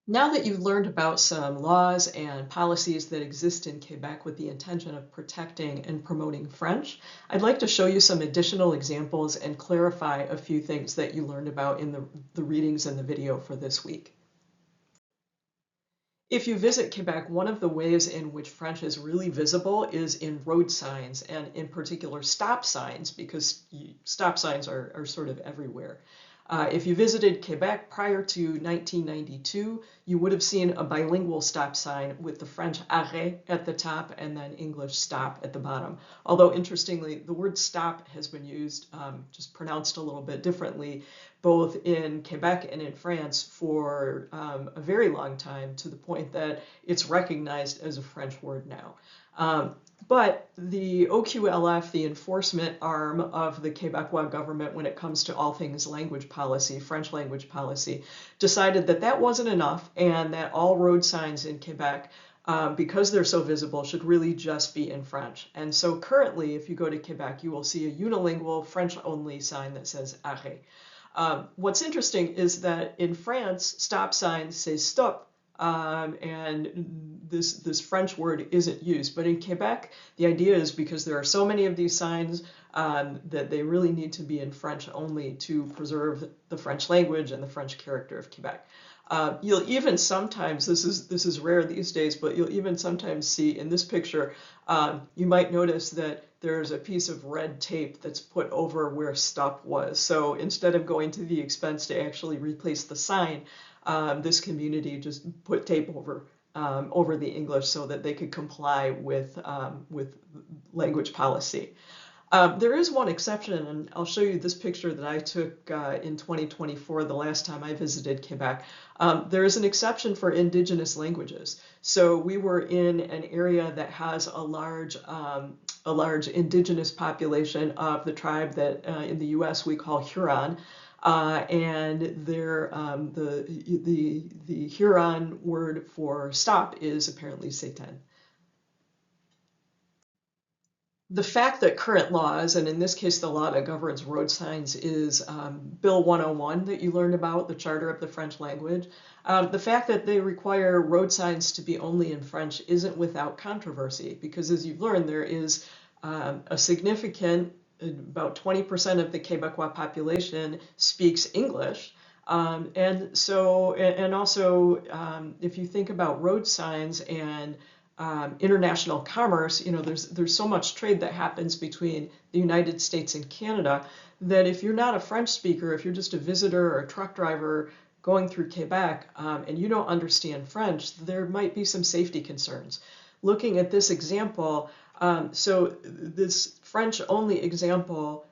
Now that you've learned about some laws and policies that exist in Quebec with the intention of protecting and promoting French, I'd like to show you some additional examples and clarify a few things that you learned about in the readings and the video for this week. If you visit Quebec, one of the ways in which French is really visible is in road signs, and in particular stop signs, because stop signs are sort of everywhere. If you visited Quebec prior to 1992, you would have seen a bilingual stop sign with the French arrêt at the top and then English stop at the bottom. Although interestingly, the word stop has been used, just pronounced a little bit differently, both in Quebec and in France for a very long time, to the point that it's recognized as a French word now. But the OQLF, the enforcement arm of the Quebecois government when it comes to all things language policy, French language policy, decided that that wasn't enough and that all road signs in Quebec, because they're so visible, should really just be in French. And so currently, if you go to Quebec, you will see a unilingual French-only sign that says arrêt. What's interesting is that in France, stop signs say stop, and this French word isn't used. But in Quebec, the idea is because there are so many of these signs that they really need to be in French only to preserve the French language and the French character of Quebec. You'll even sometimes, this is rare these days, but you'll even sometimes see in this picture, you might notice that there's a piece of red tape that's put over where stop was. So instead of going to the expense to actually replace the sign, this community just put tape over the English so that they could comply with language policy. There is one exception, and I'll show you this picture that I took in 2024, the last time I visited Quebec. There is an exception for Indigenous languages. So we were in an area that has a large Indigenous population of the tribe that in the U.S. we call Huron. And the Huron word for stop is apparently Satan. The fact that current laws, and in this case the law that governs road signs, is Bill 101 that you learned about, the Charter of the French Language, the fact that they require road signs to be only in French isn't without controversy, because as you've learned, there is a significant, about 20% of the Quebecois population speaks English. And also, if you think about road signs and international commerce, there's so much trade that happens between the United States and Canada that if you're not a French speaker, if you're just a visitor or a truck driver going through Quebec, and you don't understand French, there might be some safety concerns. Looking at this example, so this French-only example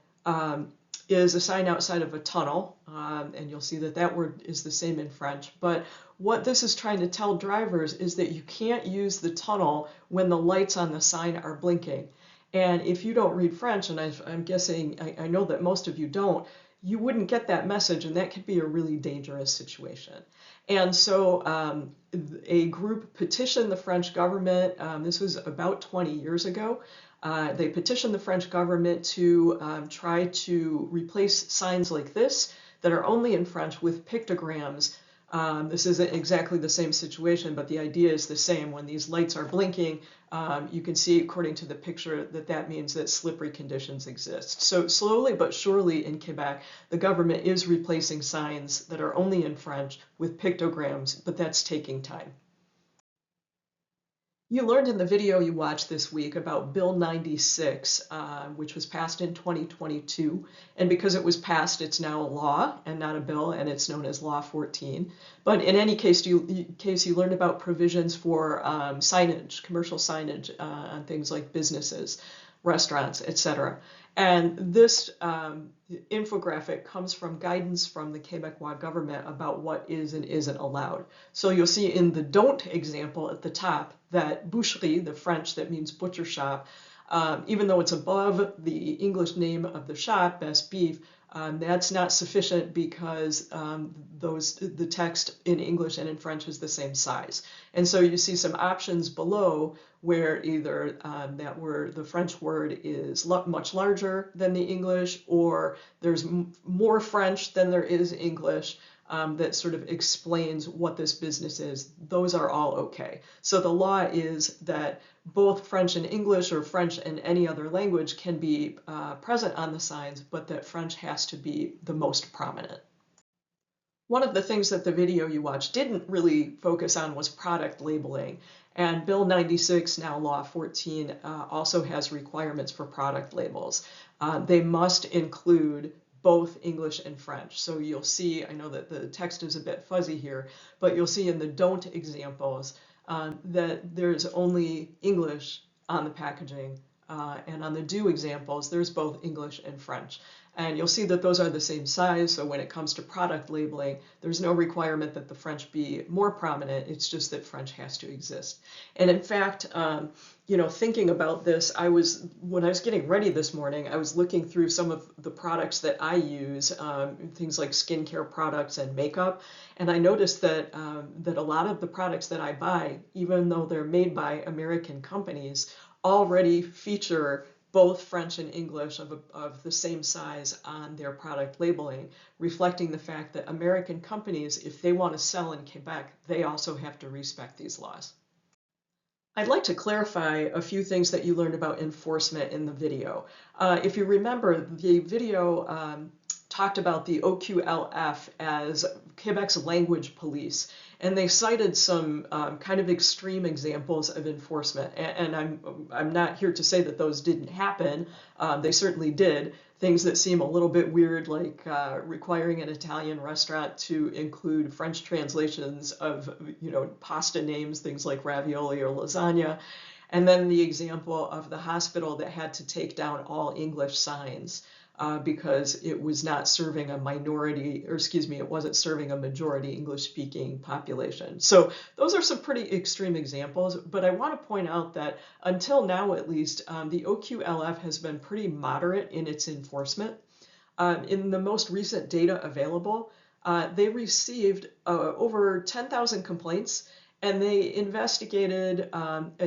is a sign outside of a tunnel, and you'll see that that word is the same in French. But what this is trying to tell drivers is that you can't use the tunnel when the lights on the sign are blinking. And if you don't read French, and I'm guessing, I know that most of you don't, you wouldn't get that message, and that could be a really dangerous situation. And so a group petitioned the French government, this was about 20 years ago, they petitioned the French government to try to replace signs like this that are only in French with pictograms. This isn't exactly the same situation, but the idea is the same. When these lights are blinking, you can see, according to the picture, that that means that slippery conditions exist. So slowly but surely in Quebec, the government is replacing signs that are only in French with pictograms, but that's taking time. You learned in the video you watched this week about Bill 96, which was passed in 2022. And because it was passed, it's now a law and not a bill, and it's known as Law 14. But in any case, you learned about provisions for signage, commercial signage on things like businesses, restaurants, etc. And this infographic comes from guidance from the Quebecois government about what is and isn't allowed. So you'll see in the don't example at the top that boucherie, the French that means butcher shop, even though it's above the English name of the shop, Best Beef, that's not sufficient because the text in English and in French is the same size. And so you see some options below where either the French word is much larger than the English, or there's more French than there is English. that sort of explains what this business is, those are all okay. So the law is that both French and English or French and any other language can be present on the signs, but that French has to be the most prominent. One of the things that the video you watched didn't really focus on was product labeling. And Bill 96, now Law 14, also has requirements for product labels. They must include both English and French. So you'll see, I know that the text is a bit fuzzy here, but you'll see in the don't examples that there's only English on the packaging. And on the do examples, there's both English and French. And you'll see that those are the same size, so when it comes to product labeling, there's no requirement that the French be more prominent, it's just that French has to exist. And in fact, thinking about this, when I was getting ready this morning, I was looking through some of the products that I use, things like skincare products and makeup, and I noticed that a lot of the products that I buy, even though they're made by American companies, already feature both French and English of the same size on their product labeling, reflecting the fact that American companies, if they want to sell in Quebec, they also have to respect these laws. I'd like to clarify a few things that you learned about enforcement in the video. If you remember, the video talked about the OQLF as Quebec's language police, and they cited some kind of extreme examples of enforcement. And I'm not here to say that those didn't happen. They certainly did. Things that seem a little bit weird, like requiring an Italian restaurant to include French translations of, pasta names, things like ravioli or lasagna. And then the example of the hospital that had to take down all English signs because it was not serving a minority, or excuse me, it wasn't serving a majority English-speaking population. So those are some pretty extreme examples, but I want to point out that until now, at least, the OQLF has been pretty moderate in its enforcement. In the most recent data available, they received over 10,000 complaints, and they investigated about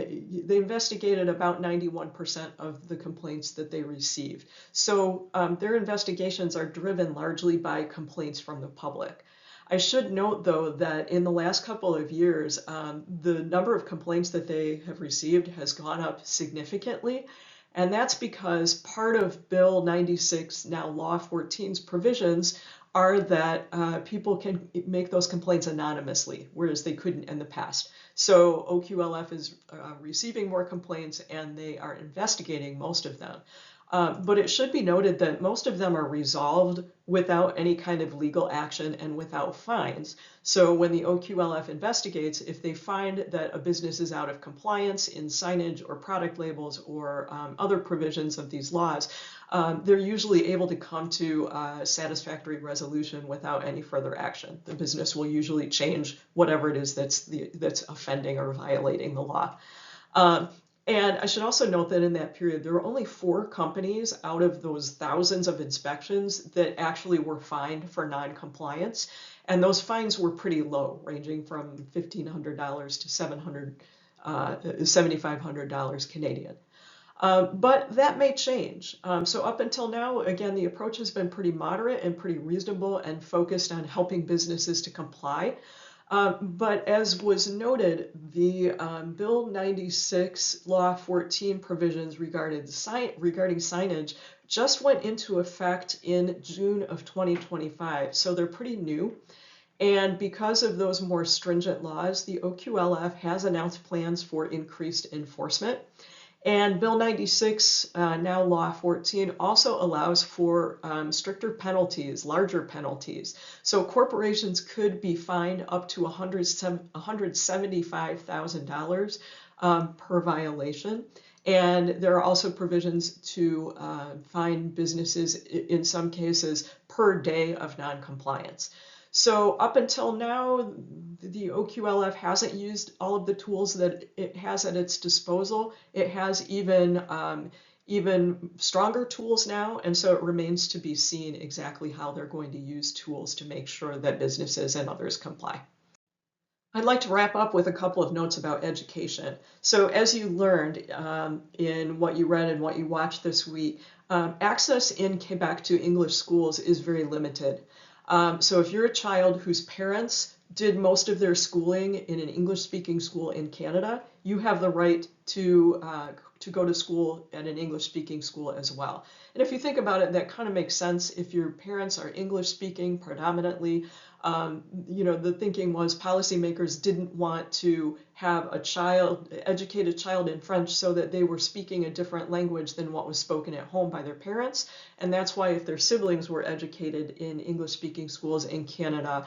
91% of the complaints that they received. So their investigations are driven largely by complaints from the public. I should note, though, that in the last couple of years, the number of complaints that they have received has gone up significantly. And that's because part of Bill 96, now Law 14's provisions are that people can make those complaints anonymously, whereas they couldn't in the past. So OQLF is receiving more complaints, and they are investigating most of them. But it should be noted that most of them are resolved without any kind of legal action and without fines. So when the OQLF investigates, if they find that a business is out of compliance in signage or product labels or other provisions of these laws, they're usually able to come to a satisfactory resolution without any further action. The business will usually change whatever it is that's offending or violating the law. And I should also note that in that period, there were only 4 companies out of those thousands of inspections that actually were fined for non-compliance. And those fines were pretty low, ranging from $1,500 to $7,500 Canadian. But that may change. So up until now, again, the approach has been pretty moderate and pretty reasonable and focused on helping businesses to comply. But as was noted, the Bill 96 Law 14 provisions regarding signage just went into effect in June of 2025. So they're pretty new. And because of those more stringent laws, the OQLF has announced plans for increased enforcement. And Bill 96, now Law 14, also allows for stricter penalties, larger penalties. So corporations could be fined up to $175,000 per violation. And there are also provisions to fine businesses, in some cases, per day of noncompliance. So up until now, the OQLF hasn't used all of the tools that it has at its disposal. It has even stronger tools now, and so it remains to be seen exactly how they're going to use tools to make sure that businesses and others comply. I'd like to wrap up with a couple of notes about education. So as you learned in what you read and what you watched this week, access in Quebec to English schools is very limited. So if you're a child whose parents did most of their schooling in an English-speaking school in Canada, you have the right to go to school at an English-speaking school as well. And if you think about it, that kind of makes sense. If your parents are English-speaking predominantly, the thinking was policymakers didn't want to have educate a child in French so that they were speaking a different language than what was spoken at home by their parents. And that's why if their siblings were educated in English-speaking schools in Canada,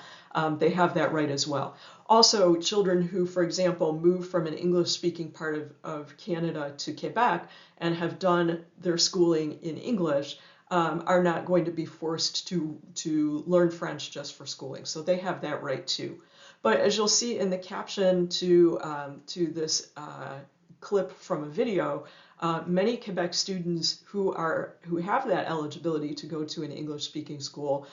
they have that right as well. Also, children who, for example, move from an English-speaking part of Canada to Quebec and have done their schooling in English are not going to be forced to learn French just for schooling. So they have that right too. But as you'll see in the caption to this clip from a video, many Quebec students who have that eligibility to go to an English-speaking school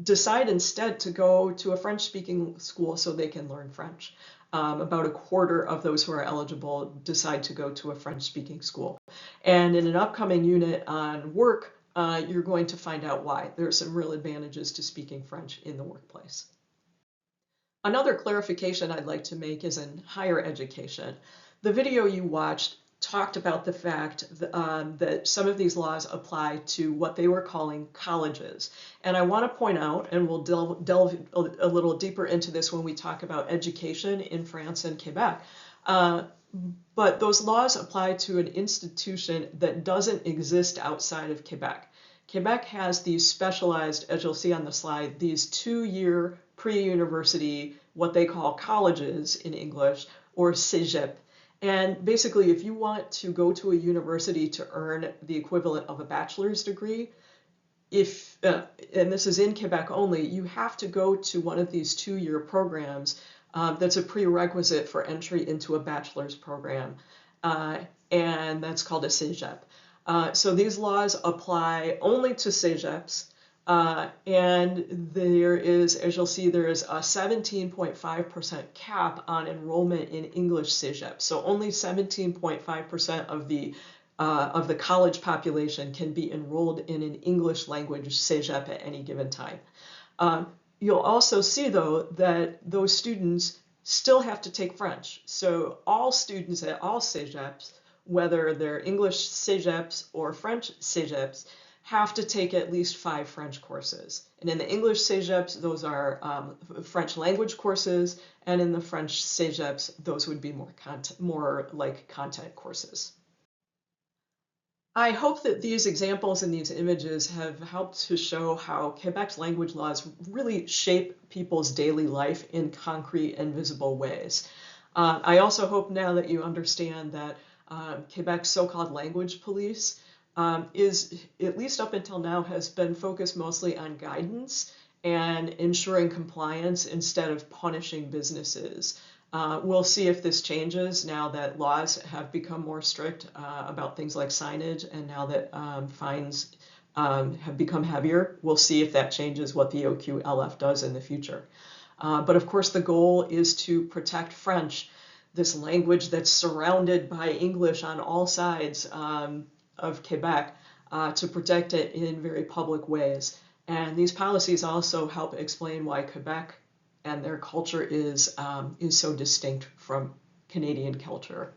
decide instead to go to a French-speaking school so they can learn French. About a quarter of those who are eligible decide to go to a French-speaking school. And in an upcoming unit on work, you're going to find out why. There are some real advantages to speaking French in the workplace. Another clarification I'd like to make is in higher education. The video you watched talked about the fact that some of these laws apply to what they were calling colleges. And I want to point out, and we'll delve a little deeper into this when we talk about education in France and Quebec, but those laws apply to an institution that doesn't exist outside of Quebec. Quebec has these specialized, as you'll see on the slide, these 2-year pre-university, what they call colleges in English, or cégep. And basically, if you want to go to a university to earn the equivalent of a bachelor's degree, and this is in Quebec only, you have to go to one of these 2-year programs that's a prerequisite for entry into a bachelor's program, and that's called a cégep. So these laws apply only to cégeps, and there is, as you'll see, there is a 17.5% cap on enrollment in English cégep. So only 17.5% of the college population can be enrolled in an English language cégep at any given time. You'll also see, though, that those students still have to take French. So all students at all cégeps, whether they're English cégeps or French cégeps, have to take at least 5 French courses. And in the English cégeps, those are French language courses, and in the French cégeps, those would be more like content courses. I hope that these examples and these images have helped to show how Quebec's language laws really shape people's daily life in concrete and visible ways. I also hope now that you understand that Quebec's so-called language police is, at least up until now, has been focused mostly on guidance and ensuring compliance instead of punishing businesses. We'll see if this changes now that laws have become more strict about things like signage, and now that fines have become heavier. We'll see if that changes what the OQLF does in the future. But of course, the goal is to protect French, this language that's surrounded by English on all sides of Quebec, to protect it in very public ways. And these policies also help explain why Quebec and their culture is so distinct from Canadian culture.